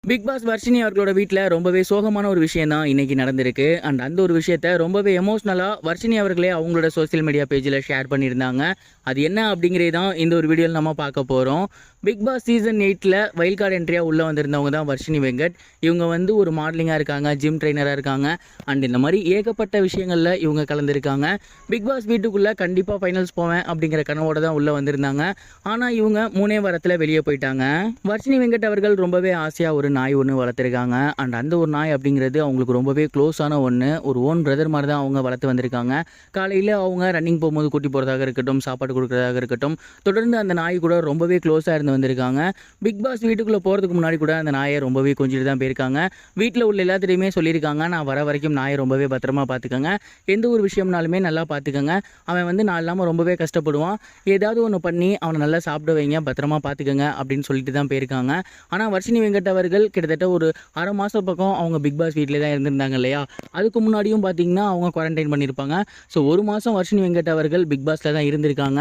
Big pass Varshini அவர்களோட வீட்டில் ரொம்பவே சோகமான ஒரு விஷயம் தான் இன்னைக்கு நடந்திருக்கு. அண்ட் அந்த ஒரு விஷயத்த ரொம்பவே எமோஷ்னலாக வர்ஷினி அவர்களே அவங்களோட சோசியல் மீடியா பேஜில் ஷேர் பண்ணியிருந்தாங்க. அது என்ன அப்படிங்கிறது தான் இந்த ஒரு வீடியோவில் நம்ம பார்க்க போகிறோம். Bigg Boss season 8 wild card என்ட்ரியாக உள்ளே வந்திருந்தவங்க தான் வர்ஷினி வெங்கட். இவங்க வந்து ஒரு மாடலிங்காக இருக்காங்க, ஜிம் ட்ரைனராக இருக்காங்க. அண்ட் இந்த மாதிரி ஏகப்பட்ட விஷயங்களில் இவங்க கலந்துருக்காங்க. பிக் பாஸ் வீட்டுக்குள்ளே கண்டிப்பாக ஃபைனல்ஸ் போவேன் அப்படிங்கிற கனவோட தான் உள்ளே வந்திருந்தாங்க. ஆனால் இவங்க 3 வாரத்தில் வெளியே போயிட்டாங்க. வர்ஷினி வெங்கட் அவர்கள் ரொம்பவே ஆசையாக ஒரு நாய் ஒன்று வளர்த்துருக்காங்க. அண்ட் அந்த ஒரு நாய் அப்படிங்கிறது அவங்களுக்கு ரொம்பவே க்ளோஸான ஒன்று. ஒரு ஓன் பிரதர் மாதிரி தான் அவங்க வளர்த்து வந்திருக்காங்க. காலையில் அவங்க ரன்னிங் போகும்போது கூட்டி போகிறதாக இருக்கட்டும், சாப்பாடு கொடுக்குறதாக இருக்கட்டும், தொடர்ந்து அந்த நாய் கூட ரொம்பவே க்ளோஸாக இருந்து வந்திருக்காங்க. பிக் பாஸ் வீட்டுக்குள்ளே போகிறதுக்கு முன்னாடி கூட அந்த நாயை ரொம்பவே கொஞ்சிட்டு தான் போயிருக்காங்க. வீட்டில் உள்ள எல்லாத்திலையுமே சொல்லியிருக்காங்க, நான் வர வரைக்கும் நாயை ரொம்பவே பத்திரமா பார்த்துக்கோங்க, எந்த ஒரு விஷயம்னாலுமே நல்லா பார்த்துக்கோங்க, அவன் வந்து நான் இல்லாமல் ரொம்பவே கஷ்டப்படுவான், ஏதாவது ஒன்று பண்ணி அவனை நல்லா சாப்பிட வைங்க, பத்திரமா பார்த்துக்கோங்க அப்படின்னு சொல்லிட்டு தான் போயிருக்காங்க. ஆனால் வர்ஷினி வெங்கட் அவர்கள் கிட்டத்தட்ட ஒரு அரை மாதம் பக்கம் அவங்க பிக் பாஸ் வீட்டில் தான் இருந்திருந்தாங்க இல்லையா. அதுக்கு முன்னாடியும் பார்த்தீங்கன்னா அவங்க குவாரண்டைன் பண்ணியிருப்பாங்க. ஸோ ஒரு மாதம் வர்ஷினி வெங்கட் அவர்கள் பிக் பாஸில் தான் இருந்திருக்காங்க.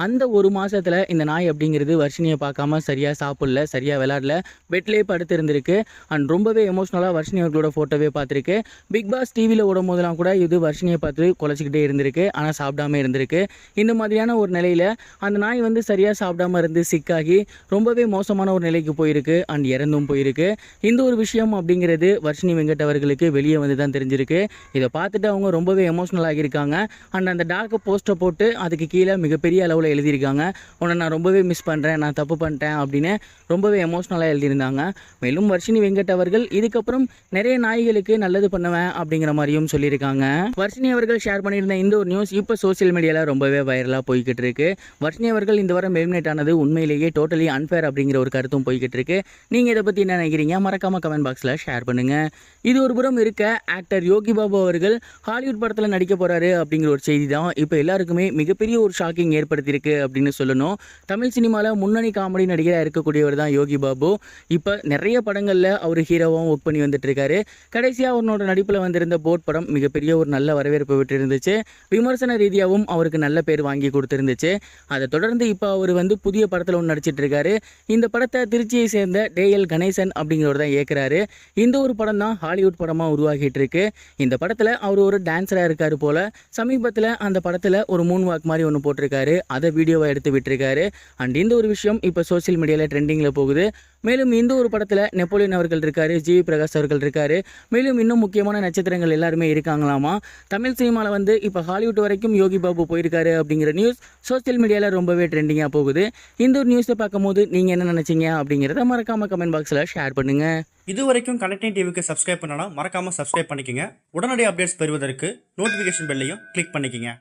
அந்த ஒரு மாதத்தில் இந்த நாய் அப்படிங்கிறது வர்ஷினியை பார்க்காம சரியாக சாப்பிடல, சரியாக விளையாடல, பெட்லேயே படுத்து இருந்திருக்கு. அண்ட் ரொம்பவே எமோஷ்னலாக வர்ஷினி அவர்களோட ஃபோட்டோவே பார்த்துருக்கு. பிக் பாஸ் டிவியில் ஓடும் போதெல்லாம் கூட இது வர்ஷினியை பார்த்து குலைச்சிக்கிட்டே இருந்திருக்கு, ஆனால் சாப்பிடாம இருந்திருக்கு. இந்த மாதிரியான ஒரு நிலையில் அந்த நாய் வந்து சரியாக சாப்பிடாம இருந்து சிக்காகி ரொம்பவே மோசமான ஒரு நிலைக்கு போயிருக்கு. அண்ட் இறந்தும் போயிருக்கு. இந்த ஒரு விஷயம் அப்படிங்கிறது வர்ஷினி வெங்கட் அவர்களுக்கு வெளியே வந்து தான் தெரிஞ்சிருக்கு. இதை பார்த்துட்டு அவங்க ரொம்பவே எமோஷ்னல் ஆகியிருக்காங்க. அண்ட் அந்த டார்க் போஸ்ட்டை போட்டு அதுக்கு கீழே மிகப்பெரிய அளவில் எழுதியிருக்காங்க, உன்னை நான் ரொம்பவே மிஸ் பண்ணுறேன், நான் தப்பு பண்ணிட்டேன் அப்படின்னு ரொம்பவே எமோஷ்னலாக எழுதியிருந்தாங்க. மேலும் வர்ஷினி வெங்கட் அவர்கள் இதுக்கப்புறம் நிறைய நாய்களுக்கு நல்லது பண்ணுவேன் அப்படிங்கிற மாதிரியும் சொல்லியிருக்காங்க. வர்ஷினி அவர்கள் ஷேர் பண்ணியிருந்த இந்த ஒரு நியூஸ் இப்போ சோசியல் மீடியாவில் ரொம்பவே வைரலாக போய்கிட்டு இருக்கு. வர்ஷினி அவர்கள் இந்த வாரம் எலிமினேட் ஆனது உண்மையிலேயே டோட்டலி அன்ஃபேர் அப்படிங்கிற ஒரு கருத்தும் போய்கிட்டு இருக்கு. நீங்கள் இதை பற்றி என்ன நினைக்கிறீங்க? மறக்காம கமெண்ட் பாக்ஸில் ஷேர் பண்ணுங்க. இது ஒரு புறம் இருக்க, ஆக்டர் யோகி பாபு அவர்கள் ஹாலிவுட் படத்தில் நடிக்க போறாரு அப்படிங்கிற ஒரு செய்தி தான் இப்போ எல்லாருக்குமே மிகப்பெரிய ஒரு ஷாக்கிங் ஏற்படுத்தியிருக்கு அப்படின்னு சொல்லணும். தமிழ் சினிமாவில் முன்னணி காமெடி நடிகராக இருக்கக்கூடியவர் தான் யோகி பாபு. இப்போ நிறைய படங்களில் அவர் ஹீரோவாகவும் ஒர்க் பண்ணி வந்துட்டு இருக்காரு. கடைசியாக அவனோட நடிப்பில் வந்திருந்த போட் படம் மிகப்பெரிய ஒரு நல்ல வரவேற்பு விட்டு இருந்துச்சு. விமர்சன ரீதியாகவும் அவருக்கு நல்ல பேர் வாங்கி கொடுத்துருந்துச்சு. அதை தொடர்ந்து இப்போ அவர் வந்து புதிய படத்தில் ஒன்று நடிச்சிட்டு இருக்காரு. இந்த படத்தை திருச்சியை சேர்ந்த டேஎல் கணேசன் அப்படிங்கிறவர் தான் இயக்குறாரு. இந்த ஒரு படம் தான் ஹாலிவுட் படமாக உருவாகிட்டு இருக்கு. இந்த படத்தில் அவர் ஒரு டான்ஸராக இருக்காரு போல. சமீபத்தில் அந்த படத்தில் ஒரு மூன் வாக் மாதிரி ஒன்று போட்டிருக்காரு, அதை வீடியோவை எடுத்து விட்டுருக்காரு. அண்ட் இந்த ஒரு விஷயம் இப்போ சோசியல் மீடியாவில் ட்ரெண்டிங்கில் போகுது. மேலும் இந்த ஒரு படத்தில் நெப்போலியன் அவர்கள் இருக்காரு, ஜிவி பிரகாஷ் அவர்கள் இருக்காரு, மேலும் இன்னும் முக்கியமான நட்சத்திரங்கள் எல்லாருமே இருக்காங்களாமா. தமிழ் சினிமாவில் வந்து இப்போ ஹாலிவுட் வரைக்கும் யோகி பாபு போயிருக்காரு அப்படிங்கிற நியூஸ் சோசியல் மீடியாவில் ரொம்பவே ட்ரெண்டிங்காக போகுது. இந்த ஒரு நியூஸை பார்க்கும்போது நீங்கள் என்ன நினச்சிங்க அப்படிங்கிறத மறக்காம கமெண்ட் பாக்ஸில் ஷேர் பண்ணுங்க. இது வரைக்கும் கனெக்டிங் டிவிக்கு சப்ஸ்கிரைப் பண்ணனா மறக்காம சப்ஸ்கிரைப் பண்ணிக்கங்க. உடனடி அப்டேட்ஸ் பெறுவதற்கு நோட்டிஃபிகேஷன் பெல்லையும் கிளிக் பண்ணிக்கங்க.